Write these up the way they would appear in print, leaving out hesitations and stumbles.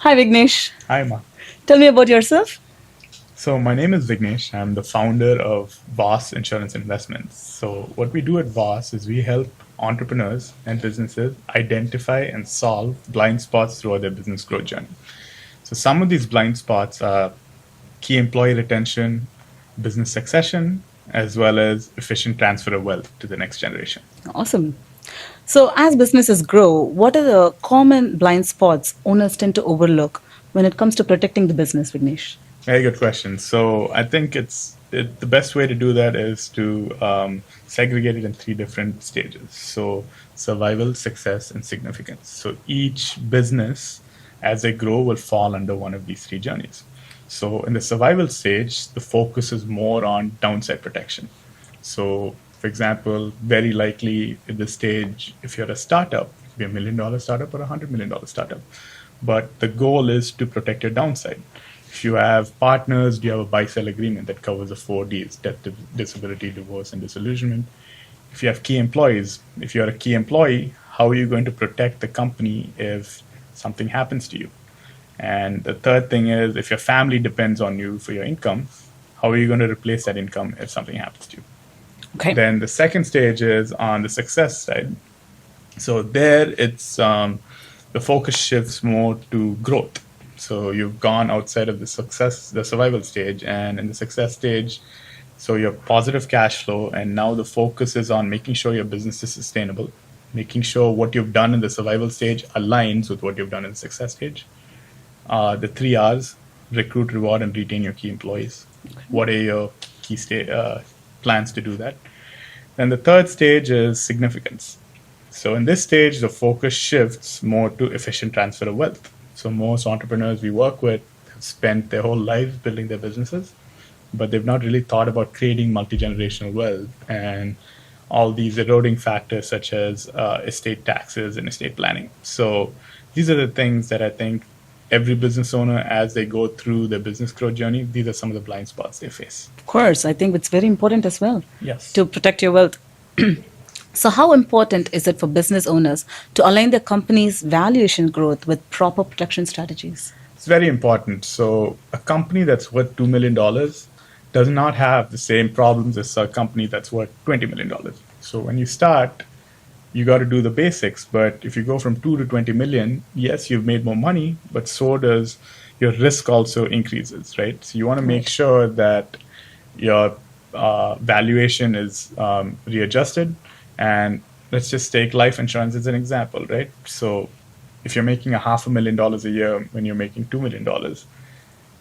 Hi, Vignesh. Hi, Ma. Tell me about yourself. So, my name is Vignesh. I'm the founder of VOSS Insurance Investments. So, what we do at VOSS is we help entrepreneurs and businesses identify and solve blind spots throughout their business growth journey. So, some of these blind spots are key employee retention, business succession, as well as efficient transfer of wealth to the next generation. Awesome. So, as businesses grow, what are the common blind spots owners tend to overlook when it comes to protecting the business, Vignesh? Very good question. So I think the best way to do that is to segregate it in three different stages. So survival, success, and significance. So each business, as they grow, will fall under one of these three journeys. So in the survival stage, the focus is more on downside protection. So, for example, very likely at this stage, if you're a startup, it could be $1 million startup or $100 million startup. But the goal is to protect your downside. If you have partners, you have a buy-sell agreement that covers the 4Ds: death, disability, divorce, and disillusionment. If you have key employees, if you're a key employee, how are you going to protect the company if something happens to you? And the third thing is, if your family depends on you for your income, how are you going to replace that income if something happens to you? Okay. Then the second stage is on the success side. So there, the focus shifts more to growth. So you've gone outside of the survival stage, and in the success stage, so you have positive cash flow, and now the focus is on making sure your business is sustainable, making sure what you've done in the survival stage aligns with what you've done in the success stage. The three R's: recruit, reward, and retain your key employees. What are your plans to do that? Then the third stage is significance. So in this stage, the focus shifts more to efficient transfer of wealth. So most entrepreneurs we work with have spent their whole lives building their businesses, but they've not really thought about creating multi-generational wealth and all these eroding factors such as estate taxes and estate planning. So these are the things that I think every business owner, as they go through their business growth journey, these are some of the blind spots they face. Of course, I think it's very important as well Yes. to protect your wealth. So, how important is it for business owners to align their company's valuation growth with proper protection strategies? It's very important. So a company that's worth $2 million does not have the same problems as a company that's worth $20 million. So when you start, you got to do the basics. But if you go from 2 to 20 million, yes, you've made more money, but so does your risk also increases, right? So you want to make sure that your valuation is readjusted. And let's just take life insurance as an example, right? So if you're making $500,000 a year when you're making $2 million,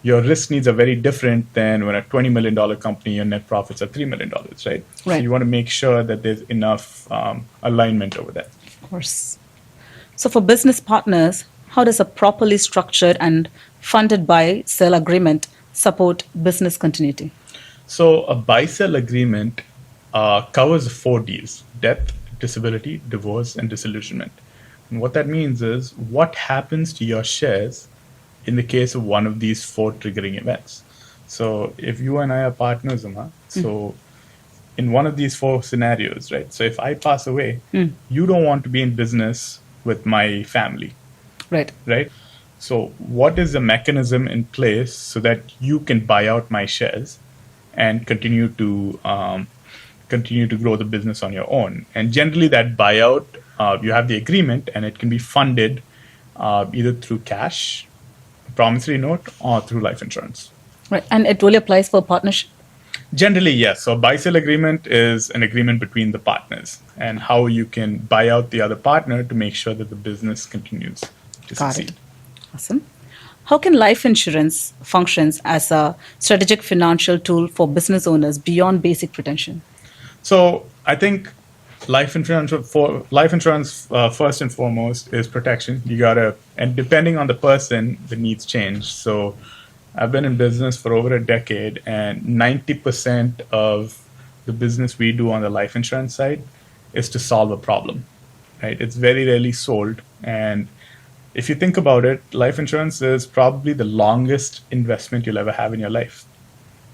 your risk needs are very different than when a $20 million company, your net profits are $3 million, right? Right. So you want to make sure that there's enough alignment over that. Of course. So, for business partners, how does a properly structured and funded buy sell agreement support business continuity? So a buy-sell agreement covers the 4Ds: death, disability, divorce, and disillusionment. And what that means is what happens to your shares in the case of one of these four triggering events. So if you and I are partners, Uma, so in one of these four scenarios, right? So if I pass away, you don't want to be in business with my family, Right. right? So what is the mechanism in place so that you can buy out my shares and continue to grow the business on your own? And generally that buyout, you have the agreement and it can be funded either through cash, promissory note, or through life insurance. Right. And it only applies for partnership? Generally, yes. So a buy-sell agreement is an agreement between the partners and how you can buy out the other partner to make sure that the business continues to Got succeed. it. Awesome. How can life insurance functions as a strategic financial tool for business owners beyond basic protection? So I think life insurance first and foremost is protection. You gotta, and depending on the person, the needs change. So I've been in business for over a decade, and 90% of the business we do on the life insurance side is to solve a problem, right? It's very rarely sold. And if you think about it, life insurance is probably the longest investment you'll ever have in your life.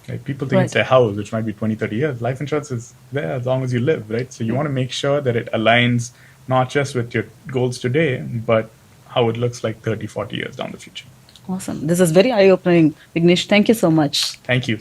Right? People think it's a house, which might be 20, 30 years. Life insurance is there as long as you live, right? So you want to make sure that it aligns not just with your goals today, but how it looks like 30, 40 years down the future. Awesome. This is very eye-opening, Vignesh. Thank you so much. Thank you.